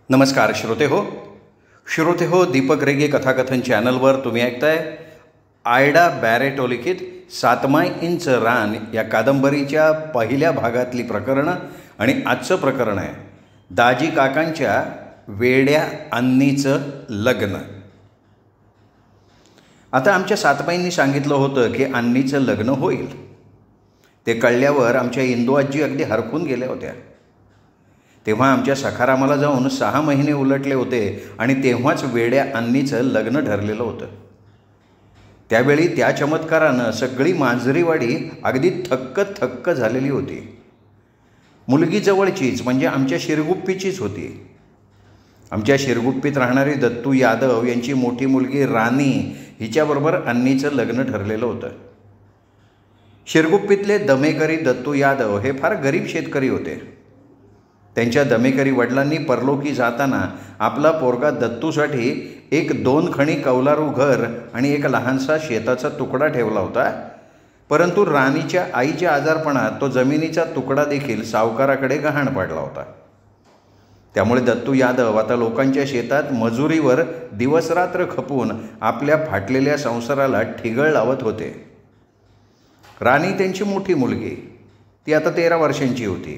नमस्कार श्रोते हो दीपक रेगे कथाकथन चॅनलवर तुम्ही ऐकताय आयडा बॅरेटो लिखित 7 इंच रान या कादंबरीच्या पहिल्या भागातली प्रकरणं आणि आजचं प्रकरण आहे दाजी काकांच्या वेड्या अन्नीचं लग्न. आता आमच्या सातबाईंनी सांगितलं होतं की अन्नीचं लग्न होईल. ते कळल्यावर आमच्या इंदू आजी अगदी हरखून गेल्या होत्या. तेव्हा आमच्या सखारामाला जाऊन 6 महिने उलटले होते आणि तेव्हाच वेड्या अन्नीचं लग्न ठरलेलं होतं. त्यावेळी त्या चमत्कारानं सगळी मांजरीवाडी अगदी थक्क झालेली होती. मुलगी जवळचीच म्हणजे आमच्या शिरगुप्पीचीच होती. आमच्या शिरगुप्पीत राहणारी दत्तू यादव यांची मोठी मुलगी राणी हिच्याबरोबर अन्नीचं लग्न ठरलेलं होतं. शिरगुप्पीतले दमेकरी दत्तू यादव हे फार गरीब शेतकरी होते. त्यांच्या दमेकरी वडिलांनी परलोकी जाताना आपला पोरगा दत्तूसाठी 1-2 खणी कौलारू घर आणि एक लहानसा शेताचा तुकडा ठेवला होता. परंतु राणीच्या आईच्या आजारपणात तो जमिनीचा तुकडा देखील सावकाराकडे गहाण पाडला होता. त्यामुळे दत्तू यादव आता लोकांच्या शेतात मजुरीवर दिवसरात्र खपून आपल्या फाटलेल्या संसाराला ठिगळ लावत होते. राणी त्यांची मोठी मुलगी, ती आता 13 वर्षांची होती.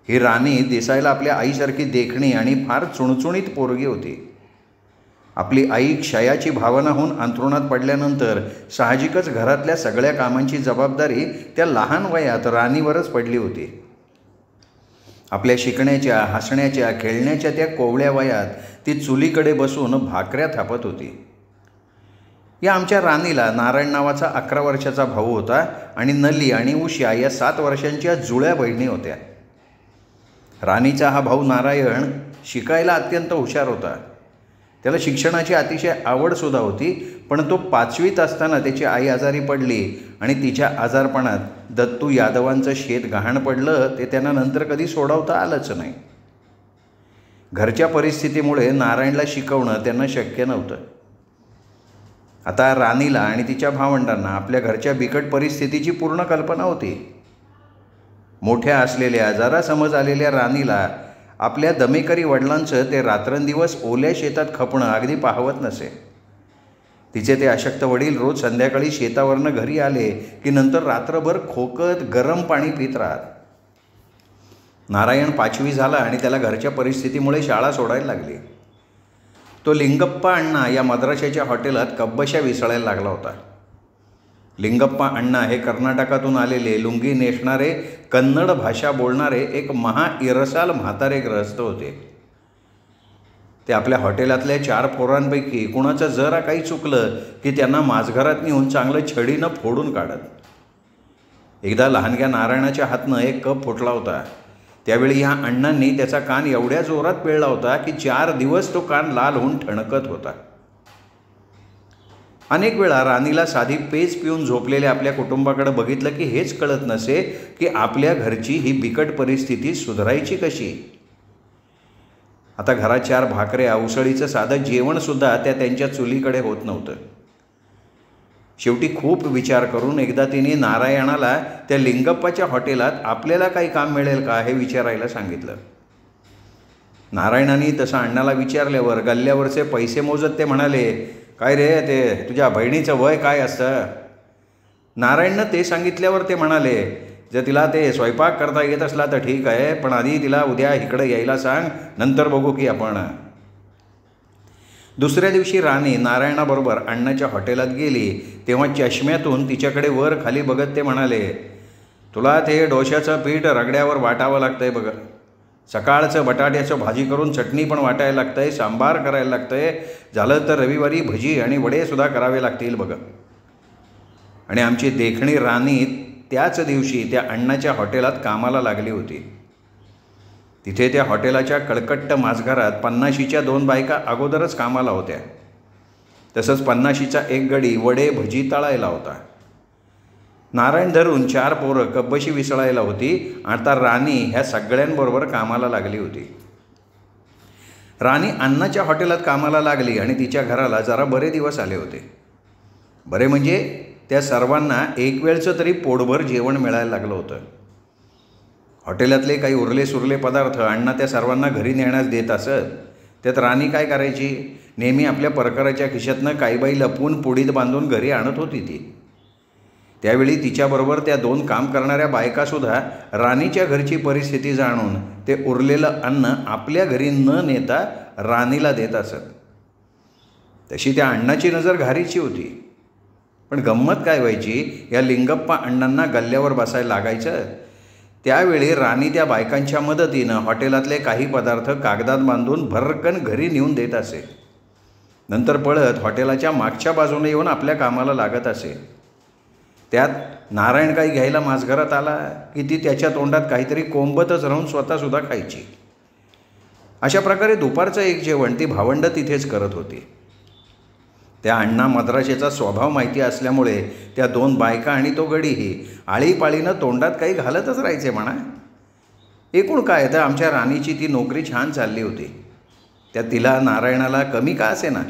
ही राणी दिसायला आपल्या आईसारखी देखणी आणि फार चुणचुणीत पोरगी होती. आपली आई क्षयाची भावना होऊन अंथरुणात पडल्यानंतर साहजिकच घरातल्या सगळ्या कामांची जबाबदारी त्या लहान वयात राणीवरच पडली होती. आपल्या शिकण्याच्या, हसण्याच्या, खेळण्याच्या त्या कोवळ्या वयात ती चुलीकडे बसून भाकऱ्या थापत होती. या आमच्या राणीला नारायण नावाचा 11 वर्षाचा भाऊ होता आणि नली आणि उषा या 7 वर्षांच्या जुळ्या बहिणी होत्या. राणीचा हा भाऊ नारायण शिकायला अत्यंत हुशार होता. त्याला शिक्षणाची अतिशय आवडसुद्धा होती. पण तो 5वीत असताना त्याची आई आजारी पडली आणि तिच्या आजारपणात दत्तू यादवांचं शेत गहाण पडलं. ते त्यांना नंतर कधी सोडवता आलंच नाही. घरच्या परिस्थितीमुळे नारायणला शिकवणं त्यांना शक्य नव्हतं. आता राणीला आणि तिच्या भावंडांना आपल्या घरच्या बिकट परिस्थितीची पूर्ण कल्पना होती. मोठ्या असलेल्या जरा समज आलेल्या राणीला आपल्या दमेकरी वडिलांचं ते रात्रंदिवस ओल्या शेतात खपणं अगदी पाहवत नसे. तिचे ते अशक्त वडील रोज संध्याकाळी शेतावरनं घरी आले की नंतर रात्रभर खोकत गरम पाणी पित राहत. नारायण 5वी झाला आणि त्याला घरच्या परिस्थितीमुळे शाळा सोडायला लागली. तो लिंगप्पा अण्णा या मद्राशाच्या हॉटेलात कब्बशा विसळायला लागला होता. लिंगप्पा अण्णा हे कर्नाटकातून आलेले, लुंगी नेसणारे, कन्नड भाषा बोलणारे एक इरसाल म्हातारे गृहस्थ होते. ते आपल्या हॉटेलातल्या 4 पोरांपैकी कुणाचं जरा काही चुकलं की त्यांना माझघरात नेऊन चांगलं छडीनं फोडून काढत. एकदा लहानग्या नारायणाच्या हातनं एक कप फुटला होता. त्यावेळी ह्या अण्णांनी त्याचा कान एवढ्या जोरात पिळला होता की 4 दिवस तो कान लाल होऊन ठणकत होता. अनेक वेळा राणीला साधी पेज पिऊन झोपलेल्या आपल्या कुटुंबाकडे बघितलं की हेच कळत नसे की आपल्या घरची ही बिकट परिस्थिती सुधारायची कशी. आता घरात 4 भाकऱ्या, उसळीचं साधं जेवणसुद्धा त्यांच्या चुलीकडे होत नव्हतं. शेवटी खूप विचार करून एकदा तिने नारायणाला त्या लिंगप्पाच्या हॉटेलात आपल्याला काही काम मिळेल का हे विचारायला सांगितलं. नारायणाने तसं अण्णाला विचारल्यावर गल्ल्यावरचे पैसे मोजत ते म्हणाले, काय रे, ते तुझ्या बहिणीचं वय काय असतं? नारायणनं ते सांगितल्यावर ते म्हणाले, जर तिला ते स्वयंपाक करता येत असला तर ठीक आहे, पण आधी तिला उद्या इकडे यायला सांग, नंतर बघू की आपण. दुसऱ्या दिवशी राणी नारायणाबरोबर अण्णाच्या हॉटेलात गेली तेव्हा चष्म्यातून तिच्याकडे वर खाली बघत ते म्हणाले, तुला ते डोश्याचं पीठ रगड्यावर वाटावं लागतंय बघ. सकाळचं बटाट्याचं भाजी करून चटणी पण वाटायला लागतंय, सांबार करायला लागतंय, झालं तर रविवारी भजी आणि वडेसुद्धा करावे लागतील बघ. आणि आमची देखणी राणी त्याच दिवशी त्या अण्णाच्या हॉटेलात कामाला लागली होती. तिथे त्या हॉटेलाच्या कळकट्ट माझघरात 50शीच्या 2 बायका अगोदरच कामाला होत्या. तसंच 50शीचा एक गडी वडे भजी तळायला होता. नारायण धरून 4 पोरं कब्बशी विसळायला होती. आता राणी ह्या सगळ्यांबरोबर कामाला लागली होती. राणी अण्णाच्या हॉटेलात कामाला लागली आणि तिच्या घराला जरा बरे दिवस आले होते. बरे म्हणजे त्या सर्वांना एक वेळचं तरी पोटभर जेवण मिळायला लागलं होतं. हॉटेलातले काही उरले सुरले पदार्थ अण्णा त्या सर्वांना घरी नेण्यास देत असत. त्यात राणी काय करायची, नेहमी आपल्या परकराच्या खिशातनं काही बाई लपवून पुडीत बांधून घरी आणत होती ती. त्यावेळी तिच्याबरोबर त्या 2 काम करणाऱ्या बायकासुद्धा राणीच्या घरची परिस्थिती जाणून ते उरलेलं अन्न आपल्या घरी न नेता राणीला देत असत. तशी त्या अण्णाची नजर घारीची होती. पण गंमत काय व्हायची, या लिंगप्पा अण्णांना गल्ल्यावर बसायला लागायचं. त्यावेळी राणी त्या बायकांच्या मदतीनं हॉटेलातले काही पदार्थ कागदात बांधून भरकन घरी नेऊन देत असे. नंतर पळत हॉटेलाच्या मागच्या बाजूने येऊन आपल्या कामाला लागत असे. त्यात नारायण काही घ्यायला माझघरात आला की ती त्याच्या तोंडात काहीतरी कोंबतच राहून स्वतःसुद्धा खायची. अशा प्रकारे दुपारचं एक जेवण ती भावंडं तिथेच करत होती. त्या अण्णा मद्राशेचा स्वभाव माहिती असल्यामुळे त्या 2 बायका आणि तो गडीही आळीपाळीनं तोंडात काही घालतच राहायचे म्हणा. एकूण काय तर आमच्या राणीची ती नोकरी छान चालली होती. त्या तिला नारायणाला कमी का असे ना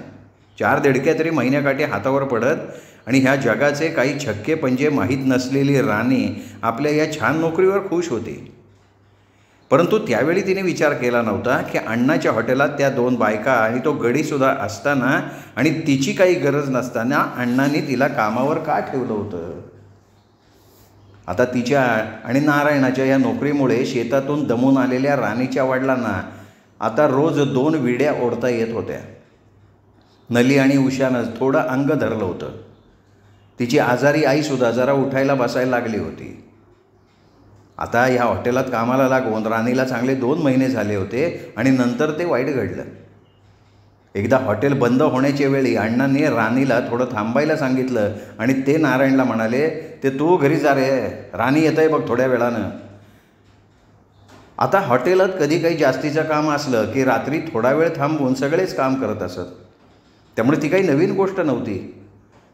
4 दिडक्या तरी महिन्याकाठी हातावर पडत आणि ह्या जगाचे काही छक्के पंजे माहीत नसलेली राणी आपल्या या छान नोकरीवर खुश होती. परंतु त्यावेळी तिने विचार केला नव्हता की अण्णाच्या हॉटेलात त्या 2 बायका आणि तो गडीसुद्धा असताना आणि तिची काही गरज नसताना अण्णांनी तिला कामावर का ठेवलं होतं. आता तिच्या आणि नारायणाच्या या नोकरीमुळे शेतातून दमून आलेल्या राणीच्या वडिलांना आता रोज 2 विड्या ओढता येत होत्या. नली आणि उषानं थोडं अंग धरलं होतं. तिची आजारी आईसुद्धा जरा उठायला बसायला लागली होती. आता ह्या हॉटेलात कामाला लागून राणीला चांगले 2 महिने झाले होते आणि नंतर ते वाईट घडलं. एकदा हॉटेल बंद होण्याच्या वेळी अण्णांनी राणीला थोडं थांबायला सांगितलं आणि ते नारायणला म्हणाले, ते तू घरी जा रे, राणी येत आहे बघ थोड्या वेळानं. आता हॉटेलात कधी काही जास्तीचं काम असलं की रात्री थोडा वेळ थांबून सगळेच काम करत असत. त्यामुळे ती काही नवीन गोष्ट नव्हती.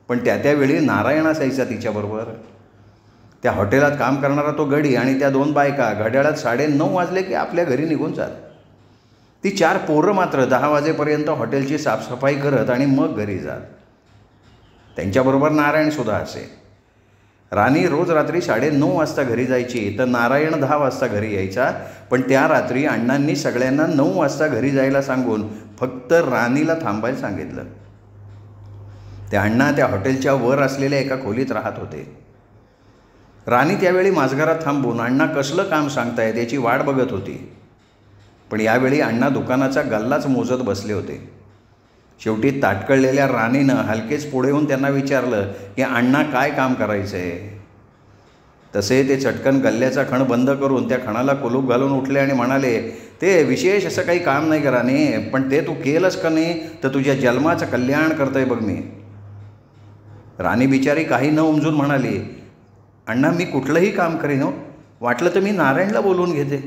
पण त्यावेळी नारायण असायचा तिच्याबरोबर. त्या हॉटेलात काम करणारा तो गडी आणि त्या 2 बायका घड्याळात 9:30 वाजले की आपल्या घरी निघून जात. ती 4 पोरं मात्र 10 वाजेपर्यंत हॉटेलची साफसफाई करत आणि मग घरी जात. त्यांच्याबरोबर नारायणसुद्धा असे. राणी रोज रात्री 9:30 वाजता घरी जायची तर नारायण 10 वाजता घरी यायचा. पण त्या रात्री अण्णांनी सगळ्यांना 9 वाजता घरी जायला सांगून फक्त राणीला थांबायला सांगितलं. त्या अण्णा त्या हॉटेलच्या वर असलेल्या एका खोलीत राहत होते. राणी त्यावेळी माझघरात थांबून अण्णा कसलं काम सांगतायत याची वाट बघत होती. पण यावेळी अण्णा दुकानाचा गल्लाच मोजत बसले होते. शेवटी ताटकळलेल्या राणीनं हलकेच पुढे येऊन त्यांना विचारलं की अण्णा काय काम करायचं आहे. तसे ते चटकन गल्ल्याचा खण बंद करून त्या खणाला कुलूप घालून उठले आणि म्हणाले, ते विशेष असं काही काम नाही का राणी, पण ते तू केलंस का नाही तर तुझ्या जन्माचं कल्याण करतोय बघ मी. राणी बिचारी काही न उमजून म्हणाली, अण्णा मी कुठलंही काम करीन हो, वाटलं तर मी नारायणला बोलवून घेते,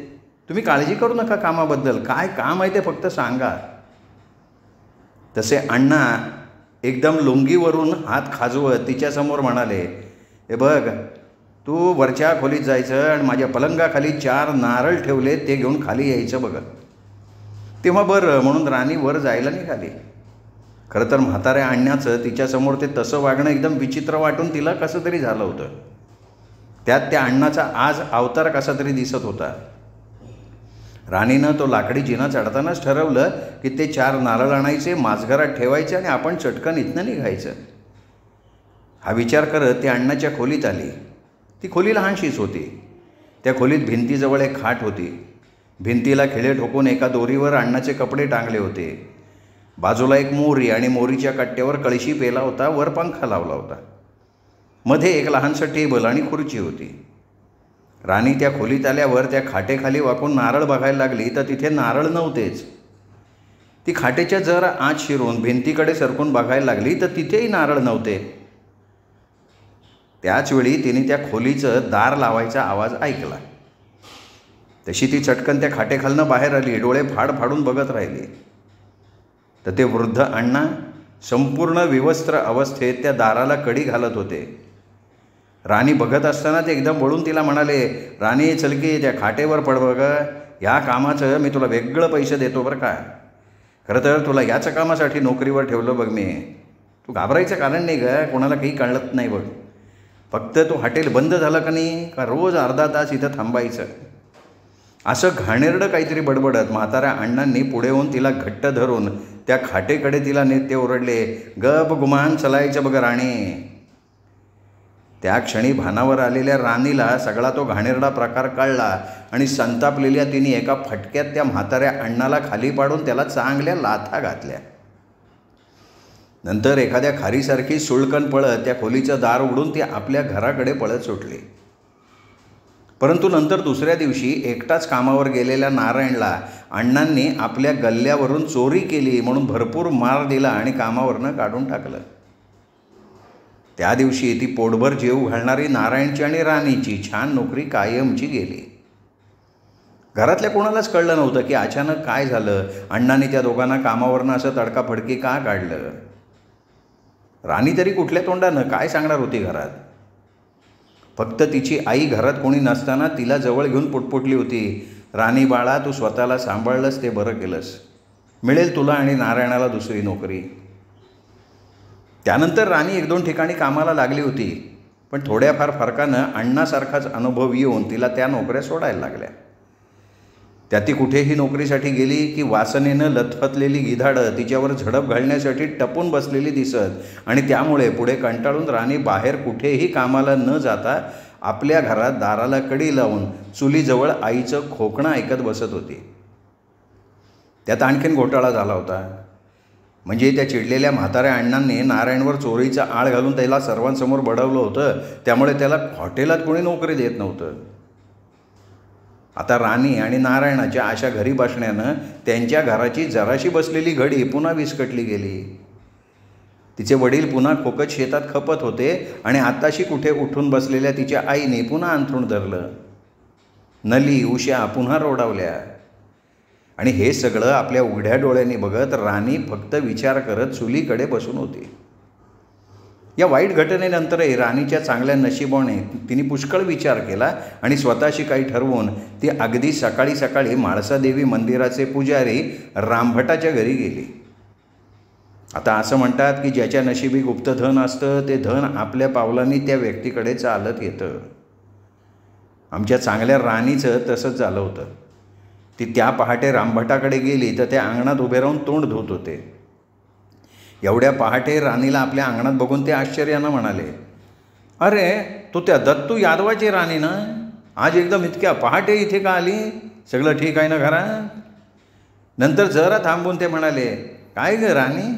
तुम्ही काळजी करू नका कामाबद्दल, काय काम आहे ते फक्त सांगा. तसे अण्णा एकदम लुंगीवरून हात खाजवत तिच्यासमोर म्हणाले, हे बघ तू वरच्या खोलीत जायचं आणि माझ्या पलंगाखाली 4 नारळ ठेवले ते घेऊन खाली यायचं बघ. तेव्हा बरं म्हणून राणी वर जायला निघाली. खरं तर म्हाताऱ्या अण्णाचं तिच्यासमोर ते तसं वागणं एकदम विचित्र वाटून तिला कसं तरी झालं होतं. त्यात त्या अण्णाचा आज अवतार कसा तरी दिसत होता. राणीनं तो लाकडी जिना चढतानाच ठरवलं की ते 4 नारळ आणायचे, माझघरात ठेवायचे आणि आपण चटकन इथनं निघायचं. हा विचार करत ती अण्णाच्या खोलीत आली. ती खोली लहानशीच होती. त्या खोलीत भिंतीजवळ एक खाट होती. भिंतीला खिळे ठोकून एका दोरीवर अण्णाचे कपडे टांगले होते. बाजूला एक मोरी आणि मोरीच्या कट्ट्यावर कळशी पेला होता. वर पंखा लावला होता. मध्ये एक लहानसं टेबल आणि खुर्ची होती. राणी त्या खोलीत आल्यावर त्या खाटेखाली वाकून नारळ बघायला लागली तर तिथे नारळ नव्हतेच. ती खाटेच्या जरा आत शिरून भिंतीकडे सरकून बघायला लागली तर तिथेही नारळ नव्हते. त्याचवेळी तिने त्या खोलीचं दार लावायचा आवाज ऐकला. तशी ती चटकन त्या खाटेखालनं बाहेर आली. डोळे फाड फाडून बघत राहिली तर ते वृद्ध अण्णा संपूर्ण विवस्त्र अवस्थेत त्या दाराला कडी घालत होते. राणी बघत असताना ते एकदम वळून तिला म्हणाले, राणी चल की त्या खाटेवर पड बघ, या कामाचं मी तुला वेगळं पैसे देतो बरं का. खरं तर तुला याचं कामासाठी नोकरीवर ठेवलं बघ मी. तू घाबरायचं कारण नाही ग, कोणाला काही कळत नाही बघ. फक्त तू हॉटेल बंद झालं का नाही का रोज अर्धा तास इथं थांबायचं. असं घाणेरडं काहीतरी बडबडत म्हाताऱ्या अण्णांनी पुढे येऊन तिला घट्ट धरून त्या खाटेकडे तिला नेत ते ओरडले, गप गुमान चलायचं बघ राणी. त्या क्षणी भानावर आलेल्या राणीला सगळा तो घाणेरडा प्रकार कळला आणि संतापलेल्या तिने एका फटक्यात त्या म्हाताऱ्या अण्णाला खाली पाडून त्याला चांगल्या लाथा घातल्या. नंतर एखाद्या खारीसारखी सुळकण पळत त्या खोलीचं दार उघडून ती आपल्या घराकडे पळत सुटली. परंतु नंतर दुसऱ्या दिवशी एकटाच कामावर गेलेल्या नारायणला अण्णांनी आपल्या गल्ल्यावरून चोरी केली म्हणून भरपूर मार दिला आणि कामावरनं काढून टाकलं. त्या दिवशी ती पोटभर जेव घालणारी नारायणची आणि राणीची छान नोकरी कायमची गेली. घरातल्या कोणालाच कळलं नव्हतं की अचानक काय झालं, अण्णांनी त्या दोघांना कामावरनं असं तडकाफडकी का काढलं. राणी तरी कुठल्या तोंडानं काय सांगणार होती घरात. फक्त तिची आई घरात कोणी नसताना तिला जवळ घेऊन पुटपुटली होती, राणी बाळा तू स्वतःला सांभाळलंस ते बरं केलंस, मिळेल तुला आणि नारायणाला दुसरी नोकरी. त्यानंतर राणी 1-2 ठिकाणी कामाला लागली होती, पण थोड्याफार फरकानं अण्णासारखाच अनुभव येऊन तिला त्या नोकऱ्या सोडायला लागल्या. त्या ती कुठेही नोकरीसाठी गेली की वासनेनं लथपथलेली गिधाडं तिच्यावर झडप घालण्यासाठी टपून बसलेली दिसत आणि त्यामुळे पुढे कंटाळून राणी बाहेर कुठेही कामाला न जाता आपल्या घरात दाराला कडी लावून चुलीजवळ आईचं खोकणं ऐकत बसत होती. त्यात आणखीन घोटाळा झाला होता. म्हणजे त्या चिडलेल्या म्हाताऱ्या अण्णांनी नारायणवर चोरीचा आळ घालून त्याला सर्वांसमोर बडवलं होतं, त्यामुळे त्याला हॉटेलात कोणी नोकरी देत नव्हतं. आता राणी आणि नारायणाच्या अशा घरी बसण्यानं त्यांच्या घराची जराशी बसलेली घडी पुन्हा विस्कटली गेली. तिचे वडील पुन्हा खोकत शेतात खपत होते आणि आताशी कुठे उठून बसलेल्या तिच्या आईने पुन्हा अंथरूण धरलं. नली उषा पुन्हा रोडावल्या आणि हे सगळं आपल्या उघड्या डोळ्यांनी बघत राणी फक्त विचार करत चुलीकडे बसून होती. या वाईट घटनेनंतरही राणीच्या चांगल्या नशिबाने तिने पुष्कळ विचार केला आणि स्वतःशी काही ठरवून ती अगदी सकाळी सकाळी म्हाळसादेवी मंदिराचे पुजारी रामभटाच्या घरी गेली. आता असं म्हणतात की ज्याच्या नशिबी गुप्तधन असतं ते धन आपल्या पावलांनी त्या व्यक्तीकडे चालत येतं. आमच्या चांगल्या राणीचं तसंच झालं होतं. ती त्या पहाटे रामभटाकडे गेली तर त्या अंगणात उभे राहून तोंड धुत होते. एवढ्या पहाटे राणीला आपल्या अंगणात बघून ते आश्चर्यानं म्हणाले, अरे तू त्या दत्तू यादवाची राणी ना, आज एकदम इतक्या पहाटे इथे का आली, सगळं ठीक आहे ना घरात. नंतर जरा थांबून ते म्हणाले, काय ग राणी,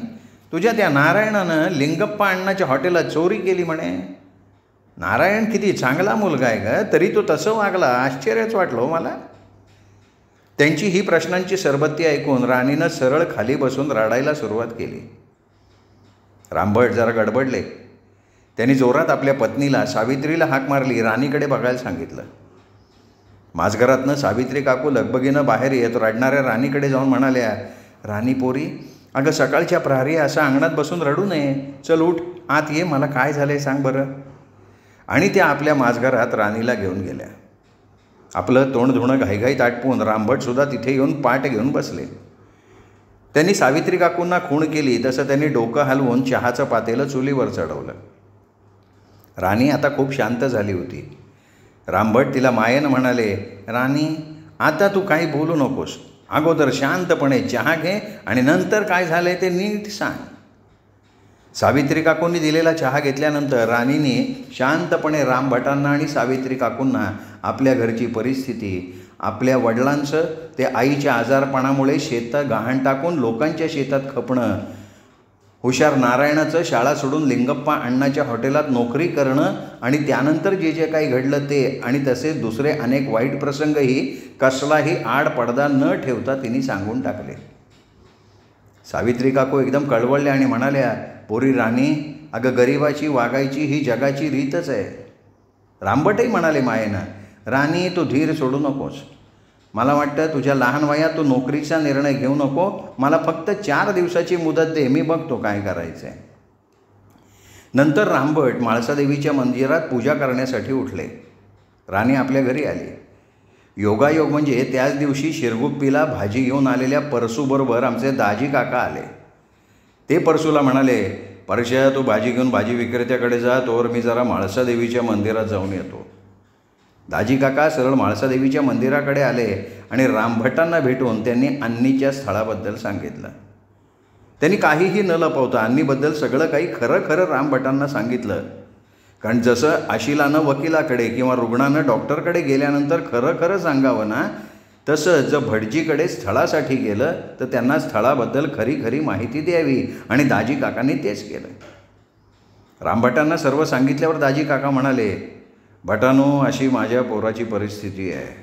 तुझ्या त्या नारायणानं लिंगप्पा अण्णाच्या हॉटेलात चोरी केली म्हणे. नारायण किती चांगला मुलगा आहे ग, तरी तो तसं वागला, आश्चर्यच वाटलं मला. त्यांची ही प्रश्नांची सरबत्ती ऐकून राणीनं सरळ खाली बसून रडायला सुरुवात केली. रामभट जरा गडबडले. त्यांनी जोरात आपल्या पत्नीला सावित्रीला हाक मारली, राणीकडे बघायला सांगितलं. माझघरातनं सावित्री काकू लगबगीनं बाहेर येत रडणाऱ्या राणीकडे जाऊन म्हणाल्या, राणी पोरी, अगं सकाळच्या प्रहरी असं अंगणात बसून रडू नये, चल उठ आत ये, मला काय झालंय सांग बरं. आणि त्या आपल्या माझघरात राणीला घेऊन गेल्या. आपलं तोंड धुणं घाईघाईत आटपून रामभटसुद्धा तिथे येऊन पाट घेऊन बसले. त्यांनी सावित्री काकूंना खूण केली तसं त्यांनी डोकं हलवून चहाचं पातेलं चुलीवर चढवलं. राणी आता खूप शांत झाली होती. रामभट तिला मायेनं म्हणाले, राणी आता तू काही बोलू नकोस, अगोदर शांतपणे चहा घे आणि नंतर काय झालंय ते नीट सांग. सावित्री काकूंनी दिलेला चहा घेतल्यानंतर राणीने शांतपणे रामभटांना आणि सावित्री काकूंना आपल्या घरची परिस्थिती, आपल्या वडिलांचं ते आईच्या आजारपणामुळे शेतात गहाण टाकून लोकांच्या शेतात खपणं, हुशार नारायणाचं शाळा सोडून लिंगप्पा अण्णाच्या हॉटेलात नोकरी करणं आणि त्यानंतर जे जे काही घडलं ते आणि तसेच दुसरे अनेक वाईट प्रसंगही कसलाही आड पडदा न ठेवता तिने सांगून टाकले. सावित्री काकू एकदम कळवळल्या आणि म्हणाल्या, पोरी राणी, अगं गरिबाची वागायची ही जगाची रीतच आहे. रामभटही म्हणाले मायेनं, राणी तू धीर सोडू नकोस, मला वाटतं तुझ्या लहान वयात तू नोकरीचा निर्णय घेऊ नको, मला फक्त 4 दिवसाची मुदत दे, मी बघतो काय करायचं आहे. नंतर रामभट म्हाळसादेवीच्या मंदिरात पूजा करण्यासाठी उठले. राणी आपल्या घरी आली. योगायोग म्हणजे त्याच दिवशी शिरगुप्पीला भाजी घेऊन आलेल्या परसूबरोबर आमचे दाजी काका आले. ते परसूला म्हणाले, परश्या तू भाजी घेऊन भाजी विक्रेत्याकडे जा, तोवर मी जरा म्हाळसादेवीच्या मंदिरात जाऊन येतो. दाजी काका सरळ म्हाळसादेवीच्या मंदिराकडे आले आणि रामभटांना भेटून त्यांनी अन्नीच्या स्थळाबद्दल सांगितलं. त्यांनी काहीही न लपवता अन्नीबद्दल सगळं काही खरं खरं रामभटांना सांगितलं. कारण जसं आशिलानं वकिलाकडे किंवा रुग्णानं डॉक्टरकडे गेल्यानंतर खरं खरं सांगावं ना, तसं जर भटजीकडे स्थळासाठी गेलं तर त्यांना स्थळाबद्दल खरी खरी माहिती द्यावी आणि दाजी काकांनी तेच केलं. रामभटांना सर्व सांगितल्यावर दाजी काका म्हणाले, भटांनो, अशी माझ्या पोराची परिस्थिती आहे.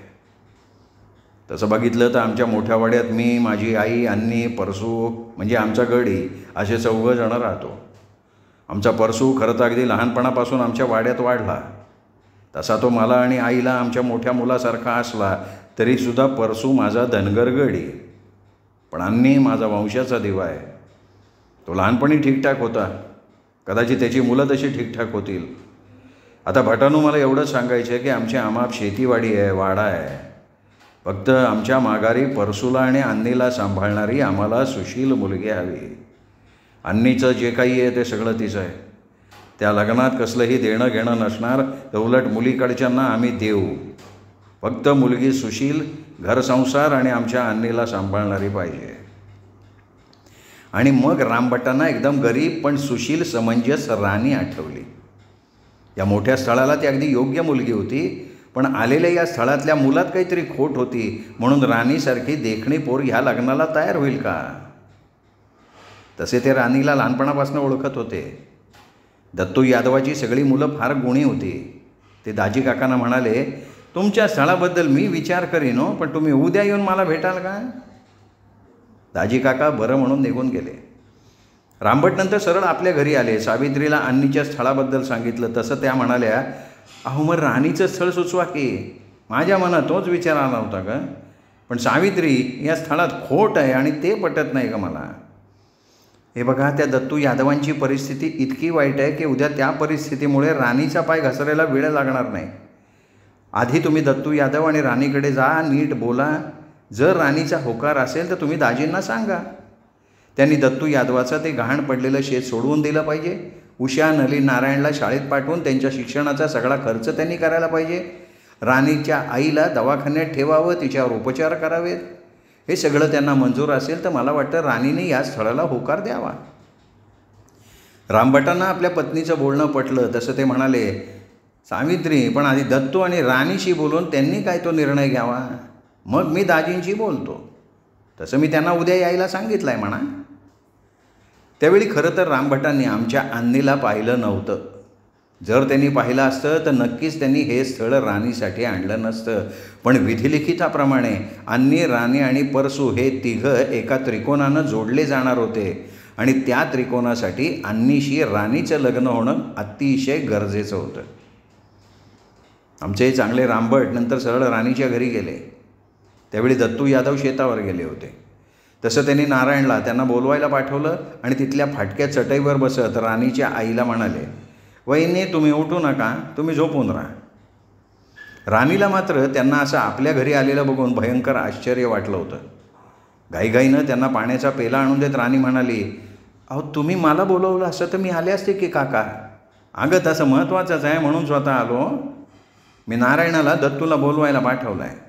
तसं बघितलं तर आमच्या मोठ्या वाड्यात मी, माझी आई, अन्नी, परसू म्हणजे आमचा गडी असे 4 जण राहतो. आमचा परसू खरं तर अगदी लहानपणापासून आमच्या वाड्यात वाढला. तसा तो मला आणि आईला आमच्या मोठ्या मुलासारखा असला तरीसुद्धा परसू माझा धनगर गडी. पण अन्नी माझा वंशाचा दिवा आहे. तो लहानपणी ठीकठाक होता. कदाचित त्याची मुलं तशी ठीकठाक होतील. आता भटांनो, मला एवढंच सांगायचं आहे की आमची आमाप शेतीवाडी आहे, वाडा आहे. फक्त आमच्या माघारी परसूला आणि अन्नीला सांभाळणारी आम्हाला सुशील मुलगी हवी. अन्नीचं जे काही आहे ते सगळं तिचं आहे. त्या लग्नात कसलंही देणं घेणं नसणार, तर उलट मुलीकडच्यांना आम्ही देऊ. फक्त मुलगी सुशील, घरसंसार आणि आमच्या अन्नीला सांभाळणारी पाहिजे. आणि मग रामभटांना एकदम गरीब पण सुशील समंजस राणी आठवली. या मोठ्या स्थळाला ती अगदी योग्य मुलगी होती, पण आलेल्या या स्थळातल्या मुलात काहीतरी खोट होती. म्हणून राणीसारखी देखणी पोर ह्या लग्नाला तयार होईल का? तसे ते राणीला लहानपणापासून ओळखत होते. दत्तू यादवाची सगळी मुलं फार गुणी होती. ते दाजी काकांना म्हणाले, तुमच्या स्थळाबद्दल मी विचार करीन हो, पण तुम्ही उद्या येऊन मला भेटाल का? दाजी काका बरं म्हणून निघून गेले. रामभट नंतर सरळ आपल्या घरी आले. सावित्रीला अन्नीच्या स्थळाबद्दल सांगितलं. तसं त्या म्हणाल्या, अहो मग राणीचं स्थळ सुचवा की. माझ्या मनात तोच विचार आला होता का? पण सावित्री, या स्थळात खोट आहे आणि ते पटत नाही का मला? हे बघा, त्या दत्तू यादवांची परिस्थिती इतकी वाईट आहे की उद्या त्या परिस्थितीमुळे राणीचा पाय घसरायला वेळ लागणार नाही. आधी तुम्ही दत्तू यादव आणि राणीकडे जा, नीट बोला. जर राणीचा होकार असेल तर तुम्ही दाजींना सांगा. त्यांनी दत्तू यादवाचं ते गहाण पडलेलं शेत सोडवून दिलं पाहिजे. उषा, नलिन, नारायणला शाळेत पाठवून त्यांच्या शिक्षणाचा सगळा खर्च त्यांनी करायला पाहिजे. राणीच्या आईला दवाखान्यात ठेवावं, तिच्यावर उपचार करावेत. हे सगळं त्यांना मंजूर असेल तर मला वाटतं राणीने या स्थळाला होकार द्यावा. रामभटांना आपल्या पत्नीचं बोलणं पटलं. तसं ते म्हणाले, सावित्री, पण आधी दत्तू आणि राणीशी बोलून त्यांनी काय तो निर्णय घ्यावा. मग मी दाजींशी बोलतो. तसं मी त्यांना उद्या यायला सांगितलं आहे म्हणा. त्यावेळी खरं तर रामभटांनी आमच्या अन्नीला पाहिलं नव्हतं. जर त्यांनी पाहिलं असतं तर नक्कीच त्यांनी हे स्थळ राणीसाठी आणलं नसतं. पण विधिलिखिताप्रमाणे अन्नी, राणी आणि परसू हे तिघं एका त्रिकोणानं जोडले जाणार होते आणि त्या त्रिकोणासाठी अन्नीशी राणीचं लग्न होणं अतिशय गरजेचं होतं. आमचे चांगले रामभट नंतर सरळ राणीच्या घरी गेले. त्यावेळी दत्तू यादव शेतावर गेले होते. तसं त्यांनी नारायणला त्यांना बोलवायला पाठवलं आणि तिथल्या फाटक्या चटईवर बसत राणीच्या आईला म्हणाले, वहिनी, तुम्ही उठू नका, तुम्ही झोपून राहा. राणीला मात्र त्यांना असं आपल्या घरी आलेलं बघून भयंकर आश्चर्य वाटलं होतं. घाईघाईनं त्यांना पाण्याचा पेला आणून देत राणी म्हणाली, अहो तुम्ही मला बोलवलं असं तर मी आले असते की काका. अगं तसं महत्त्वाचंच आहे म्हणून स्वतः आलो. मी नारायणाला दत्तूला बोलवायला पाठवलं आहे.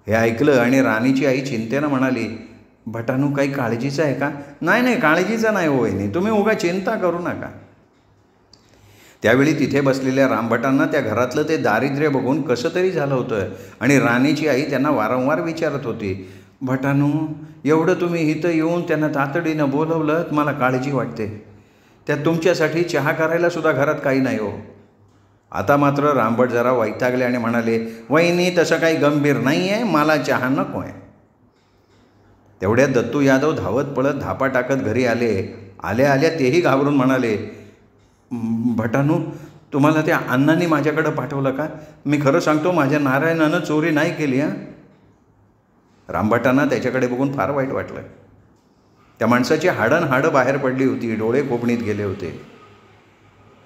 हे ऐकलं आणि राणीची आई चिंतेनं म्हणाली, भटानू, काही काळजीचं आहे का? नाही नाही, काळजीचं नाही हो वहिनी, तुम्ही उगा चिंता करू नका. त्यावेळी तिथे बसलेल्या रामभटांना त्या घरातलं ते दारिद्र्य बघून कसं तरी झालं होतं आणि राणीची आई त्यांना वारंवार विचारत होती, भटानू, एवढं तुम्ही इथं येऊन त्यांना तातडीनं बोलवलं, मला काळजी वाटते. त्यात तुमच्यासाठी चहा करायला सुद्धा घरात काही नाही हो. आता मात्र रामभट जरा वैतागले आणि म्हणाले, वहिनी, तसं काही गंभीर नाही आहे, मला चहा नको आहे. तेवढ्यात दत्तू यादव धावत पळत धापा टाकत घरी आले. आल्या आल्या तेही घाबरून म्हणाले, भटानू, तुम्हाला त्या अण्णांनी माझ्याकडं पाठवलं का? मी खरं सांगतो, माझ्या नारायणानं चोरी नाही केली. रामभटांना त्याच्याकडे बघून फार वाईट वाटलं. त्या माणसाची हाडं बाहेर पडली होती, डोळे कोपणीत गेले होते,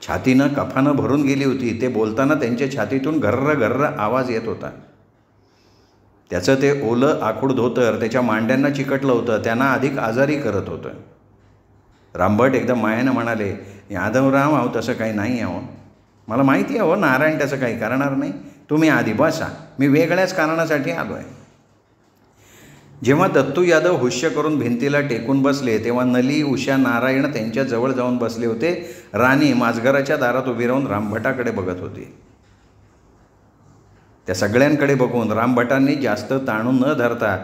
छातीनं कफानं भरून गेली होती. ते बोलताना त्यांच्या छातीतून घर्र घर्र आवाज येत होता. त्याचं ते ओलं आखूड धोतर त्याच्या मांड्यांना चिकटलं होतं, त्यांना अधिक आजारी करत होतं. रामभट एकदम मायानं म्हणाले, यादवराव, अहो तसं काही नाही आहे. मला माहिती आहे हो, नारायण त्याचं काही करणार नाही. तुम्ही आधी बसा, मी वेगळ्याच कारणासाठी आलो आहे. जेव्हा दत्तू यादव हुश्य करून भिंतीला टेकून बसले तेव्हा नली, उषा, नारायण त्यांच्या जवळ जाऊन बसले होते. राणी माझघराच्या दारात उभी राहून रामभटाकडे बघत होती. त्या सगळ्यांकडे बघून रामभटांनी जास्त ताणून न धरता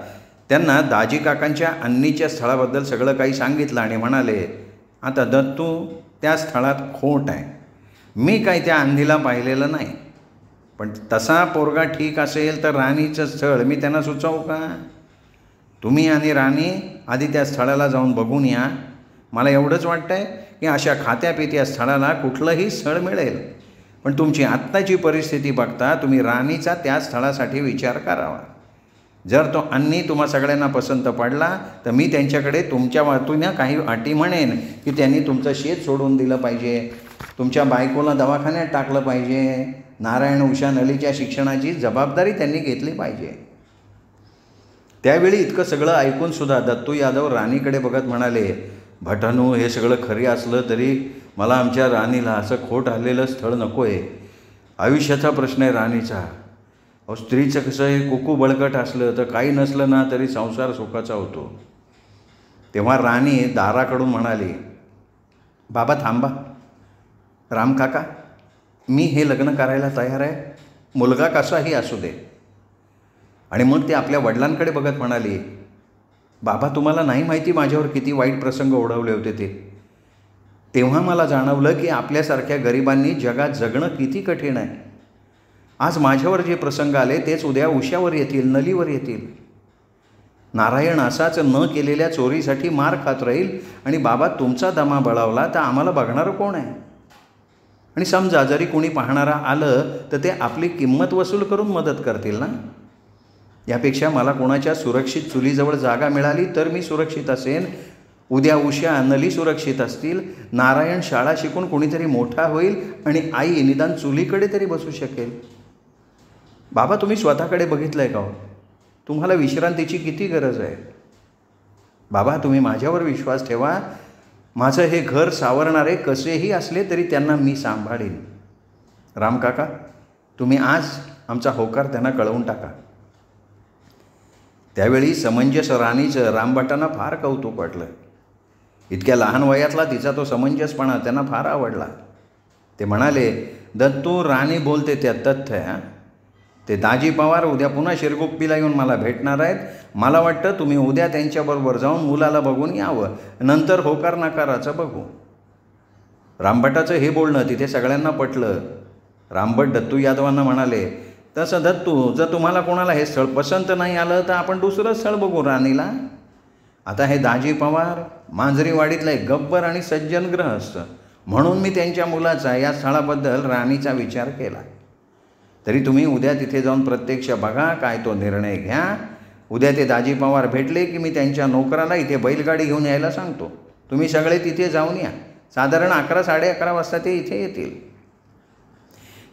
त्यांना दाजी काकांच्या अन्नीच्या स्थळाबद्दल सगळं काही सांगितलं आणि म्हणाले, आता दत्तू, त्या स्थळात खोट आहे. मी काही त्या अंधीला पाहिलेलं नाही, पण तसा पोरगा ठीक असेल तर राणीचं स्थळ मी त्यांना सुचवू का? तुम्ही आणि राणी आधी त्या स्थळाला जाऊन बघून या. मला एवढंच वाटतं आहे की अशा खात्यापित्या स्थळाला कुठलंही स्थळ मिळेल, पण तुमची आत्ताची परिस्थिती बघता तुम्ही राणीचा त्या स्थळासाठी विचार करावा. जर तो अन्नी तुम्हा सगळ्यांना पसंत पडला तर मी त्यांच्याकडे तुमच्या वातून काही अटी म्हणेन की त्यांनी तुमचं शेत सोडून दिलं पाहिजे, तुमच्या बायकोला दवाखान्यात टाकलं पाहिजे, नारायण, उषा, नलीच्या शिक्षणाची जबाबदारी त्यांनी घेतली पाहिजे. त्यावेळी इतकं सगळं ऐकूनसुद्धा दत्तू यादव राणीकडे बघत म्हणाले, भटानू, हे सगळं खरी असलं तरी मला आमच्या राणीला असं खोट आलेलं स्थळ नको आहे. आयुष्याचा प्रश्न आहे राणीचा. अहो, स्त्रीचं कसं आहे, कुकू बळकट असलं तर काही नसलं ना तरी संसार सुखाचा होतो. तेव्हा राणी दाराकडून म्हणाली, बाबा थांबा. रामकाका, मी हे लग्न करायला तयार आहे, मुलगा कसाही असू दे. आणि मग ते आपल्या वडिलांकडे बघत म्हणाली, बाबा, तुम्हाला नाही माहिती माझ्यावर किती वाईट प्रसंग ओढवले होते ते. तेव्हा मला जाणवलं की आपल्यासारख्या गरिबांनी जगात जगणं किती कठीण आहे. आज माझ्यावर जे प्रसंग आले तेच उद्या उषावर येतील, नलीवर येतील. नारायण असाच न केलेल्या चोरीसाठी मार खात राहील आणि बाबा तुमचा दमा बळावला तर आम्हाला बघणारं कोण आहे? आणि समजा जरी कोणी पाहणारा आलं तर ते आपली किंमत वसूल करून मदत करतील ना. यापेक्षा मला कोणाच्या सुरक्षित चुलीजवळ जागा मिळाली तर मी सुरक्षित असेन. उद्या उषा, नली सुरक्षित असतील, नारायण शाळा शिकून कोणीतरी मोठा होईल आणि आई निदान चुलीकडे तरी बसू शकेल. बाबा, तुम्ही स्वतःकडे बघितलं आहे का हो? तुम्हाला विश्रांतीची किती गरज आहे? बाबा, तुम्ही माझ्यावर विश्वास ठेवा. माझं हे घर सावरणारे कसेही असले तरी त्यांना मी सांभाळीन. रामकाका, तुम्ही आज आमचा होकार त्यांना कळवून टाका. त्यावेळी समंजस राणीचं रामभटांना फार कौतुक वाटलं. इतक्या लहान वयातला तिचा तो समंजसपणा त्यांना फार आवडला. ते म्हणाले, दत्तू, राणी बोलते त्या तथ्य आहे. ते दाजी पवार उद्या पुन्हा शिरगुप्पीला येऊन मला भेटणार आहेत. मला वाटतं तुम्ही उद्या त्यांच्याबरोबर जाऊन मुलाला बघून यावं, नंतर होकार नकाराचं बघू. रामभटाचं हे बोलणं तिथे सगळ्यांना पटलं. रामभट दत्तू यादवांना म्हणाले, तसं दत्तू, जर तुम्हाला कोणाला हे स्थळ पसंत नाही आलं तर आपण दुसरं स्थळ बघू राणीला. आता हे दाजी पवार मांजरीवाडीतलं एक गब्बर आणि सज्जन ग्रहस्थ, म्हणून मी त्यांच्या मुलाचा या स्थळाबद्दल राणीचा विचार केला. तरी तुम्ही उद्या तिथे जाऊन प्रत्यक्ष बघा, काय तो निर्णय घ्या. उद्या ते दाजी पवार भेटले की मी त्यांच्या नोकराला इथे बैलगाडी घेऊन यायला सांगतो. तुम्ही सगळे तिथे जाऊन या. साधारण 11, 11:30 वाजता ते इथे येतील.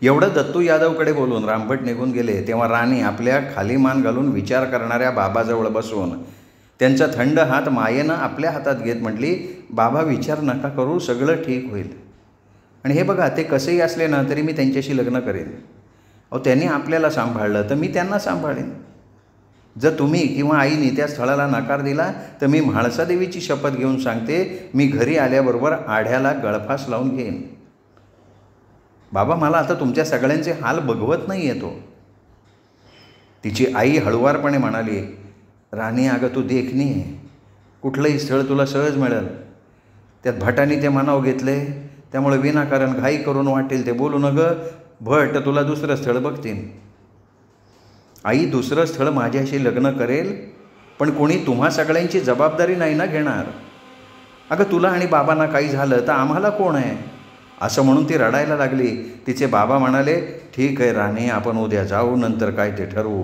एवढं दत्तू यादवकडे बोलून रामभट निघून गेले. तेव्हा राणी आपल्या खाली मान घालून विचार करणाऱ्या बाबाजवळ बसून त्यांचा थंड हात मायेनं आपल्या हातात घेत म्हटली, बाबा, विचार नका करू, सगळं ठीक होईल. आणि हे बघा, ते कसेही असले ना तरी मी त्यांच्याशी लग्न करेन. अहो, त्यांनी आपल्याला सांभाळलं तर मी त्यांना सांभाळेन. जर तुम्ही किंवा आईने त्या स्थळाला नकार दिला तर मी म्हाळसादेवीची शपथ घेऊन सांगते, मी घरी आल्याबरोबर आढ्याला गळफास लावून घेईन. बाबा, मला आता तुमच्या सगळ्यांचे हाल बघवत नाही येतो. तिची आई हळुवारपणे म्हणाली, राणी, अगं तू देखणी आहे, कुठलंही स्थळ तुला सहज मिळेल. त्यात भटांनी ते मनाव घेतले, त्यामुळे विनाकारण घाई करून वाटेल ते बोलू नगं. भट तुला दुसरं स्थळ बघतील. आई, दुसरं स्थळ माझ्याशी लग्न करेल, पण कोणी तुम्हा सगळ्यांची जबाबदारी नाही ना घेणार. अगं, तुला आणि बाबांना काही झालं तर आम्हाला कोण आहे? असं म्हणून ती रडायला लागली. तिचे बाबा म्हणाले, ठीक आहे राणी, आपण उद्या जाऊ, नंतर काय ते ठरवू,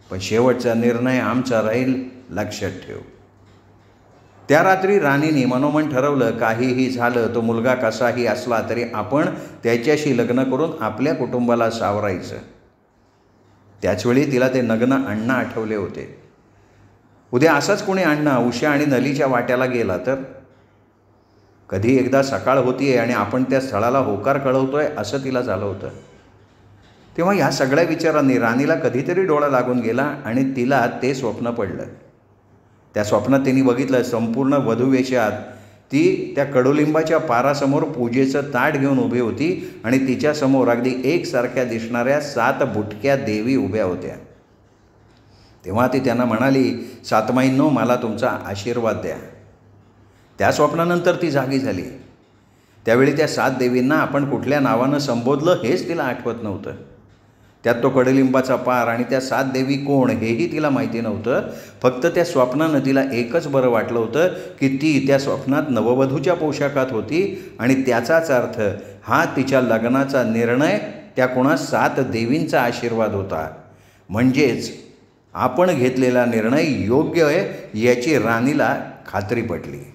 पण शेवटचा निर्णय आमचा राहील, लक्षात ठेव. त्या रात्री राणीने मनोमन ठरवलं, काहीही झालं, तो मुलगा कसाही असला तरी आपण त्याच्याशी लग्न करून आपल्या कुटुंबाला सावरायचं. त्याचवेळी तिला ते नग्न अण्णा आठवले होते. उद्या असाच कोणी अण्णा उषा आणि नलीच्या वाट्याला गेला तर कधी एकदा सकाळ होतीये आणि आपण त्या स्थळाला होकार कळवतोय असं तिला झालं होतं. तेव्हा ह्या सगळ्या विचारांनी राणीला कधीतरी डोळा लागून गेला आणि तिला ते स्वप्न पडलं. त्या स्वप्नात तिने बघितलं संपूर्ण वधूवेशात ती त्या कडुलिंबाच्या पारासमोर पूजेचं ताट घेऊन उभी होती आणि तिच्यासमोर अगदी एकसारख्या दिसणाऱ्या 7 बुटक्या देवी उभ्या होत्या. तेव्हा ती त्यांना म्हणाली, सातमाईंनो, मला तुमचा आशीर्वाद द्या. त्या स्वप्नानंतर ती जागी झाली. त्यावेळी त्या 7 देवींना आपण कुठल्या नावानं संबोधलं हेच तिला आठवत नव्हतं. त्यात तो कडुलिंबाचा पार आणि त्या 7 देवी कोण हेही तिला माहिती नव्हतं. फक्त त्या स्वप्नानं तिला एकच बरं वाटलं होतं की ती त्या स्वप्नात नववधूच्या पोशाखात होती आणि त्याचाच अर्थ हा तिच्या लग्नाचा निर्णय त्या कोणा 7 देवींचा आशीर्वाद होता. म्हणजेच आपण घेतलेला निर्णय योग्य आहे याची राणीला खात्री पटली.